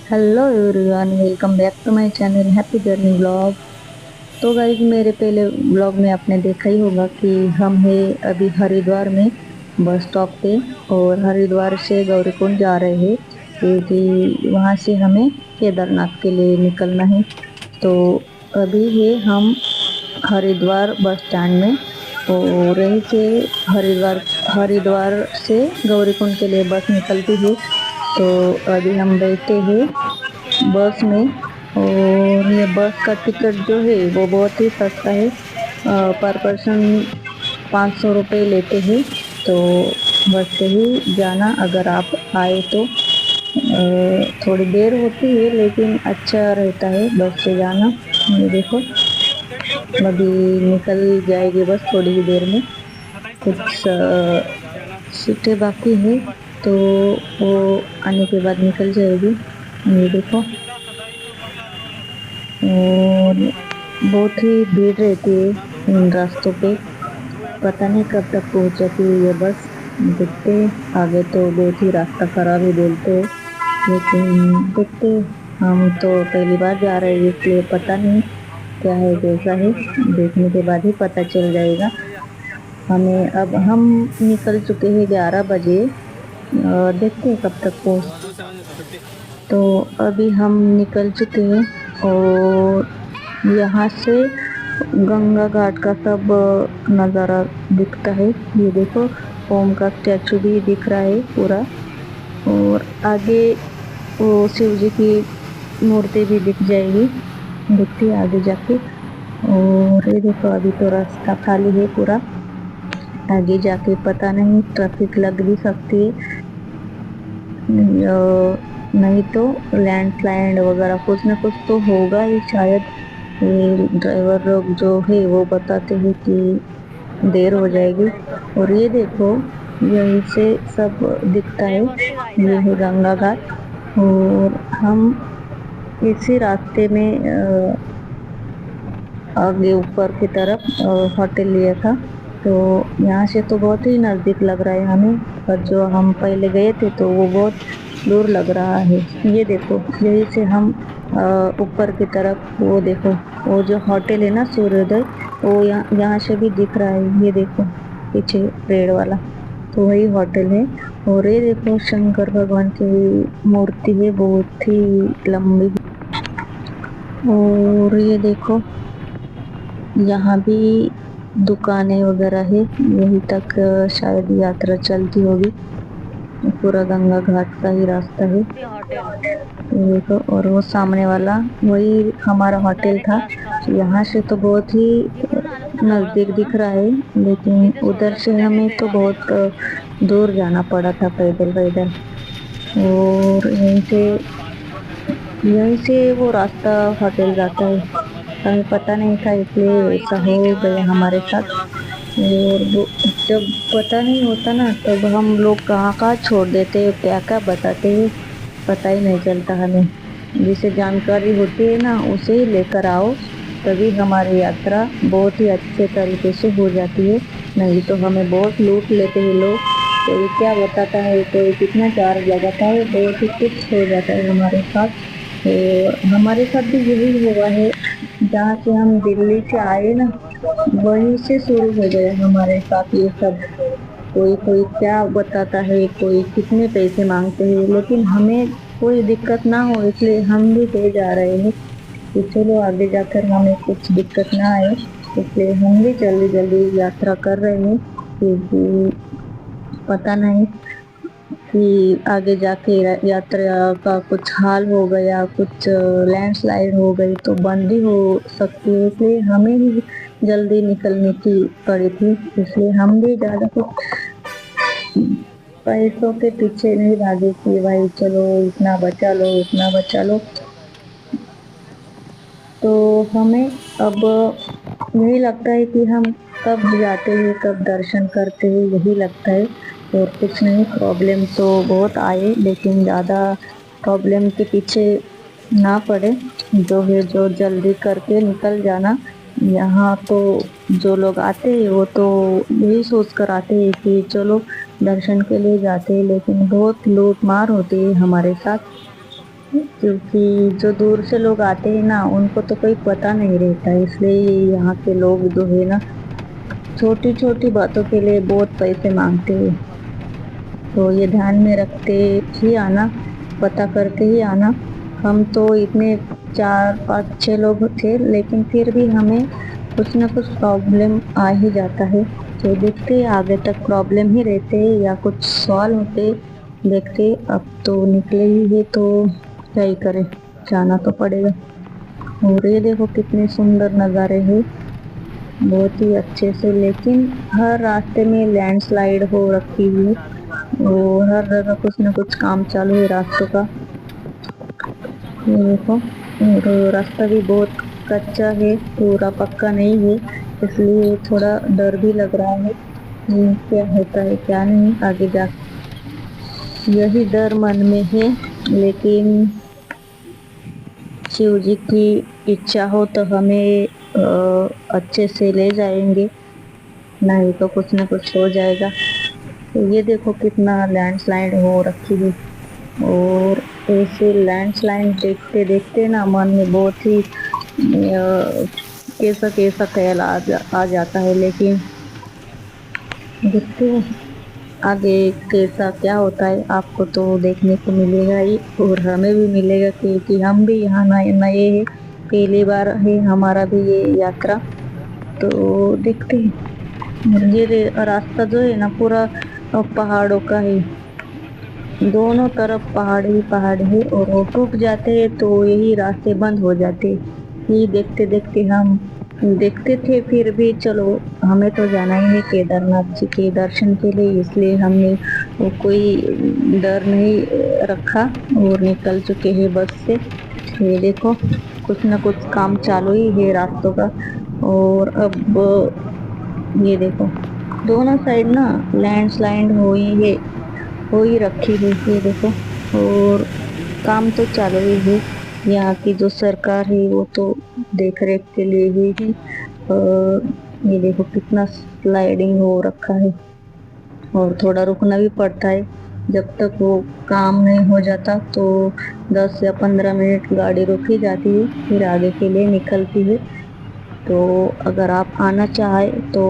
Hello everyone, welcome back to my channel happy journey blog. तो guys, मेरे पहले blog में आपने देखा ही होगा कि हम है अभी हरिद्वार में बस स्टॉप पे। और हरिद्वार से गौरीकुंड जा रहे हैं क्योंकि वहाँ से हमें केदारनाथ के लिए निकलना है। तो अभी है हम हरिद्वार बस स्टैंड में। और यहीं से हरिद्वार हरिद्वार से गौरीकुंड के लिए बस निकलती है। तो अभी हम बैठे हैं बस में। और ये बस का टिकट जो है वो बहुत ही सस्ता है। पर पर्सन 500 रुपये लेते हैं। तो बस से ही जाना, अगर आप आए तो थोड़ी देर होती है लेकिन अच्छा रहता है बस से जाना। ये देखो, अभी निकल जाएगी बस थोड़ी ही देर में। कुछ सीटें बाकी है, तो वो आने के बाद निकल जाएगी। ये देखो, और बहुत ही भीड़ रहती है इन रास्तों पे। पता नहीं कब तक पहुंचती है ये बस। देखते हैं। आगे तो बहुत ही रास्ता खराब ही बोलते हैं, लेकिन देखते हैं। हम तो पहली बार जा रहे हैं इसलिए पता नहीं क्या है कैसा है। देखने के बाद ही पता चल जाएगा हमें। अब हम निकल चुके हैं 11 बजे। देखते हैं कब तक पहुंच। तो अभी हम निकल चुके हैं। और यहाँ से गंगा घाट का सब नज़ारा दिखता है। ये देखो, ओम का स्टैचू भी दिख रहा है पूरा। और आगे वो शिव जी की मूर्ति भी दिख जाएगी, दिखती है आगे जाके। और ये देखो, अभी तो रास्ता खाली है पूरा। आगे जाके पता नहीं ट्रैफिक लग भी सकती है, नहीं तो लैंडस्लाइड वगैरह कुछ ना कुछ तो होगा ही शायद। ये ड्राइवर लोग जो है वो बताते हैं कि देर हो जाएगी। और ये देखो, यहीं से सब दिखता है। ये है गंगा घाट। और हम इसी रास्ते में आगे ऊपर की तरफ होटल लिया था। तो यहाँ से तो बहुत ही नज़दीक लग रहा है हमें। पर जो हम पहले गए थे तो वो बहुत दूर लग रहा है। ये देखो, यहीं से हम ऊपर की तरफ, वो देखो, वो जो होटल है ना सूर्योदय, वो यहाँ से भी दिख रहा है। ये देखो पीछे पेड़ वाला, तो वही होटल है। और ये देखो, शंकर भगवान की मूर्ति है, बहुत ही लंबी। और ये देखो, यहाँ भी दुकानें वगैरह है। यहीं तक शायद यात्रा चलती होगी। पूरा गंगा घाट का ही रास्ता है ये देखो। और वो सामने वाला वही हमारा होटल था। यहाँ से तो बहुत ही नज़दीक दिख रहा है, लेकिन उधर से हमें तो बहुत दूर जाना पड़ा था पैदल पैदल। और यहीं से वो रास्ता होटल जाता है। हमें पता नहीं था इसलिए ऐसा हो गया हमारे साथ। और जब पता नहीं होता ना, तब हम लोग कहाँ कहाँ छोड़ देते हैं, क्या क्या बताते हैं, पता ही नहीं चलता हमें। जिसे जानकारी होती है ना, उसे ही लेकर आओ, तभी हमारी यात्रा बहुत ही अच्छे तरीके से हो जाती है। नहीं तो हमें बहुत लूट लेते हैं लोग। कोई क्या बताता है, कोई कितना चार्ज लगाता है, बहुत ही कुछ हो जाता है हमारे साथ। और हमारे साथ भी यही हुआ है। जहाँ से हम दिल्ली से आए ना, वहीं से शुरू हो गया हमारे साथ ये सब। कोई कोई क्या बताता है, कोई कितने पैसे मांगते हैं, लेकिन हमें कोई दिक्कत ना हो इसलिए हम भी दे जा रहे हैं कि चलो आगे जाकर हमें कुछ दिक्कत ना आए। इसलिए हम भी जल्दी जल्दी यात्रा कर रहे हैं, क्योंकि पता नहीं कि आगे जाके यात्रा का कुछ हाल हो गया, कुछ लैंडस्लाइड हो गई तो बंद भी हो सकती है। इसलिए हमें ही जल्दी निकलने की पड़ी थी। इसलिए हम भी ज़्यादा कुछ पैसों के पीछे नहीं भागे कि भाई चलो इतना बचा लो उतना बचा लो। तो हमें अब यही लगता है कि हम कब जाते हैं, कब दर्शन करते हैं, यही लगता है। और कुछ नहीं, प्रॉब्लम तो बहुत आए लेकिन ज़्यादा प्रॉब्लम के पीछे ना पड़े। जो है जो जल्दी करके निकल जाना। यहाँ तो जो लोग आते हैं वो तो यही सोच कर आते हैं कि चलो दर्शन के लिए जाते हैं, लेकिन बहुत लूट मार होती है हमारे साथ। क्योंकि जो दूर से लोग आते हैं ना, उनको तो कोई पता नहीं रहता, इसलिए यहाँ के लोग जो है ना, छोटी छोटी बातों के लिए बहुत पैसे मांगते हैं। तो ये ध्यान में रखते ही आना, पता करके ही आना। हम तो इतने 4 5 6 लोग थे, लेकिन फिर भी हमें कुछ ना कुछ प्रॉब्लम आ ही जाता है। तो देखते आगे तक प्रॉब्लम ही रहते या कुछ सॉल्व होते, देखते। अब तो निकले ही है तो क्या ही करें, जाना तो पड़ेगा। और ये देखो कितने सुंदर नज़ारे हैं, बहुत ही अच्छे से। लेकिन हर रास्ते में लैंडस्लाइड हो रखी है, और हर जगह कुछ ना कुछ काम चालू है रास्तों का। ये देखो, और रास्ता भी बहुत कच्चा है, पूरा पक्का नहीं है, इसलिए थोड़ा डर भी लग रहा है कि क्या होता है क्या नहीं आगे जा। यही डर मन में है, लेकिन शिव जी की इच्छा हो तो हमें अच्छे से ले जाएंगे, नहीं तो कुछ ना कुछ हो जाएगा। तो ये देखो कितना लैंडस्लाइड हो रखी है, और ऐसे लैंडस्लाइड देखते देखते ना मन में बहुत ही कैसा कैसा ख्याल आ जाता है। लेकिन देखते हैं आगे कैसा क्या होता है, आपको तो देखने को मिलेगा ही और हमें भी मिलेगा, क्योंकि हम भी यहाँ नए नए हैं, पहली बार है हमारा भी ये यात्रा। तो देखते हैं। ये रास्ता जो है ना, पूरा पहाड़ों का है, दोनों तरफ पहाड़ ही पहाड़ है, और वो टूट जाते हैं तो यही रास्ते बंद हो जाते। ये देखते देखते हम देखते थे, फिर भी चलो हमें तो जाना ही है केदारनाथ जी के दर्शन के लिए, इसलिए हमने वो कोई डर नहीं रखा और निकल चुके हैं बस से। ये देखो कुछ ना कुछ काम चालू ही है रास्तों का। और अब ये देखो दोनों साइड ना लैंडस्लाइड हो ही रखी है, ये देखो। और काम तो चालू ही है, यहाँ की जो सरकार है वो तो देख रेख के लिए ही है। और ये देखो कितना स्लाइडिंग हो रखा है, और थोड़ा रुकना भी पड़ता है जब तक वो काम नहीं हो जाता। तो 10 या 15 मिनट गाड़ी रुकी जाती है, फिर आगे के लिए निकलती है। तो अगर आप आना चाहे तो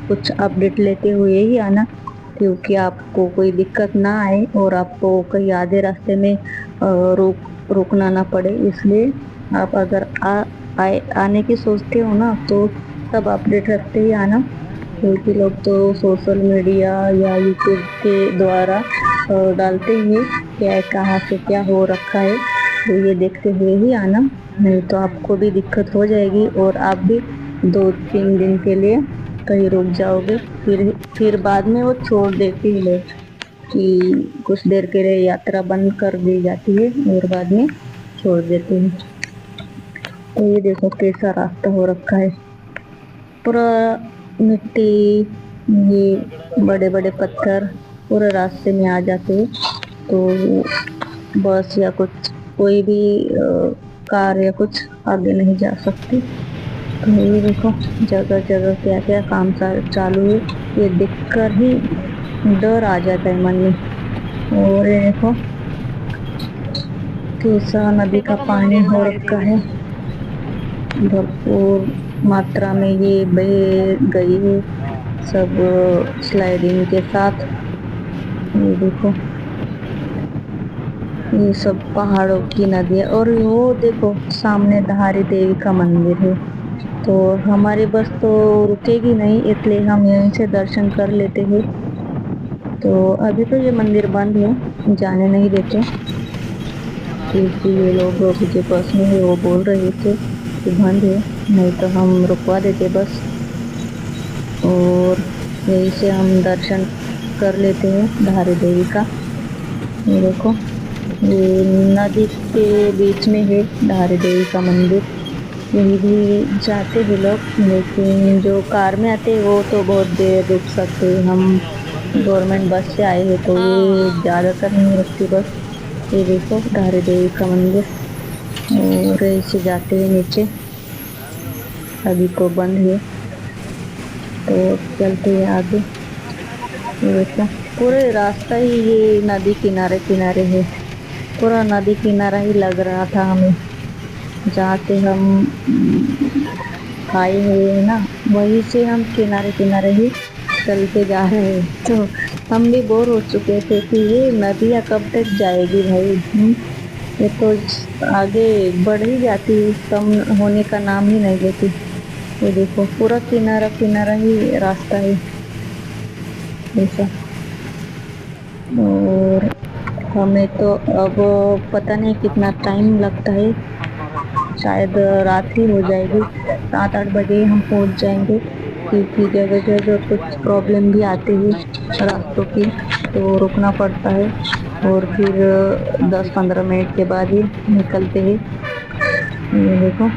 कुछ अपडेट लेते हुए ही आना, क्योंकि आपको कोई दिक्कत ना आए और आपको कहीं आधे रास्ते में रुकना ना पड़े। इसलिए आप अगर आने की सोचते हो ना, तो सब अपडेट रखते ही आना, क्योंकि लोग तो सोशल मीडिया या यूट्यूब के द्वारा डालते ही हैं क्या कहाँ से क्या हो रखा है। तो ये देखते हुए ही आना, नहीं तो आपको भी दिक्कत हो जाएगी और आप भी 2 3 दिन के लिए कहीं रुक जाओगे। फिर बाद में वो छोड़ देते हैं लोग कि कुछ देर के लिए यात्रा बंद कर दी जाती है और बाद में छोड़ देते हैं। तो ये देखो कैसा रास्ता हो रखा है, पूरा मिट्टी, ये बड़े बड़े पत्थर पूरे रास्ते में आ जाते हैं। तो बस या कुछ कोई भी कार या कुछ आगे नहीं जा सकती। तो ये देखो जगह जगह क्या क्या काम चालू है, ये देखकर ही डर आ जाता है मन में। और ये देखो कैसा नदी का पानी हो रखा है, भरपूर मात्रा में ये बह गई है सब स्लाइडिंग के साथ। ये देखो ये सब पहाड़ों की नदी है, और वो देखो सामने धारी देवी का मंदिर है। तो हमारी बस तो रुकेगी नहीं, इसलिए हम यहीं से दर्शन कर लेते हैं। तो अभी तो ये मंदिर बंद है, जाने नहीं देते, क्योंकि ये लोग जो बस में है वो बोल रहे थे कि बंद है, नहीं तो हम रुकवा देते बस। और यहीं से हम दर्शन कर लेते हैं धारी देवी का। ये देखो ये नदी के बीच में है धारी देवी का मंदिर, यही भी जाते हैं लोग। लेकिन जो कार में आते हैं वो तो बहुत देर रुक सकते हैं, हम गवर्नमेंट बस से आए हैं तो ये ज़्यादातर नहीं रुकती बस। ये देखो धारी देवी का मंदिर, और ऐसे जाते हैं नीचे, अभी तो बंद है तो चलते हैं आगे। ये देखो पूरे रास्ता ही ये नदी किनारे किनारे है, पूरा नदी किनारा ही लग रहा था हमें, जहाँ से हम आए हुए हैं ना, वहीं से हम किनारे किनारे ही चलते जा रहे हैं। तो हम भी बोर हो चुके थे कि ये नदियाँ कब तक जाएगी भाई। ये तो आगे बढ़ ही जाती है, कम होने का नाम ही नहीं लेती। ये देखो पूरा किनारा किनारा ही रास्ता है ऐसा। और हमें तो अब पता नहीं कितना टाइम लगता है, शायद रात ही हो जाएगी, 7-8 बजे हम पहुंच जाएंगे, क्योंकि जगह जगह कुछ प्रॉब्लम भी आती है रास्तों की, तो रुकना पड़ता है। और फिर 10-15 मिनट के बाद ही निकलते हैं। ये देखो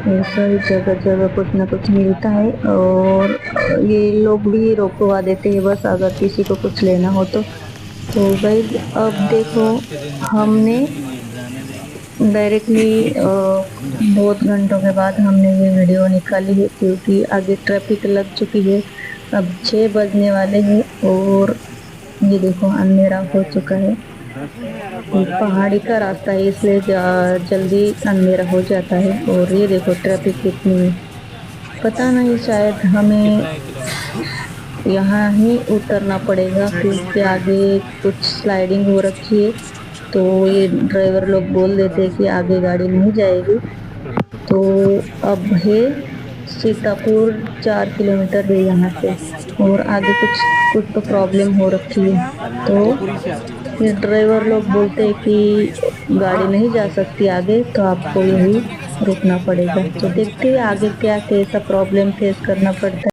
ऐसा ही जगह जगह कुछ ना कुछ मिलता है, और ये लोग भी रोकवा देते हैं बस अगर किसी को कुछ लेना हो तो भाई अब देखो हमने डायरेक्टली बहुत घंटों के बाद हमने ये वीडियो निकाली है, क्योंकि आगे ट्रैफिक लग चुकी है। अब 6 बजने वाले हैं और ये देखो अंधेरा हो चुका है। ये पहाड़ी का रास्ता है इसलिए जल्दी अंधेरा हो जाता है। और ये देखो ट्रैफिक कितनी है, पता नहीं शायद हमें यहाँ ही उतरना पड़ेगा, क्योंकि आगे कुछ स्लाइडिंग हो रखी है। तो ये ड्राइवर लोग बोल देते हैं कि आगे गाड़ी नहीं जाएगी। तो अब है सीतापुर 4 किलोमीटर है यहाँ से, और आगे कुछ कुछ तो प्रॉब्लम हो रखी है। तो ये ड्राइवर लोग बोलते हैं कि गाड़ी नहीं जा सकती आगे, तो आपको यही रुकना पड़ेगा। तो देखते हैं आगे क्या कैसा प्रॉब्लम फेस करना पड़ता है।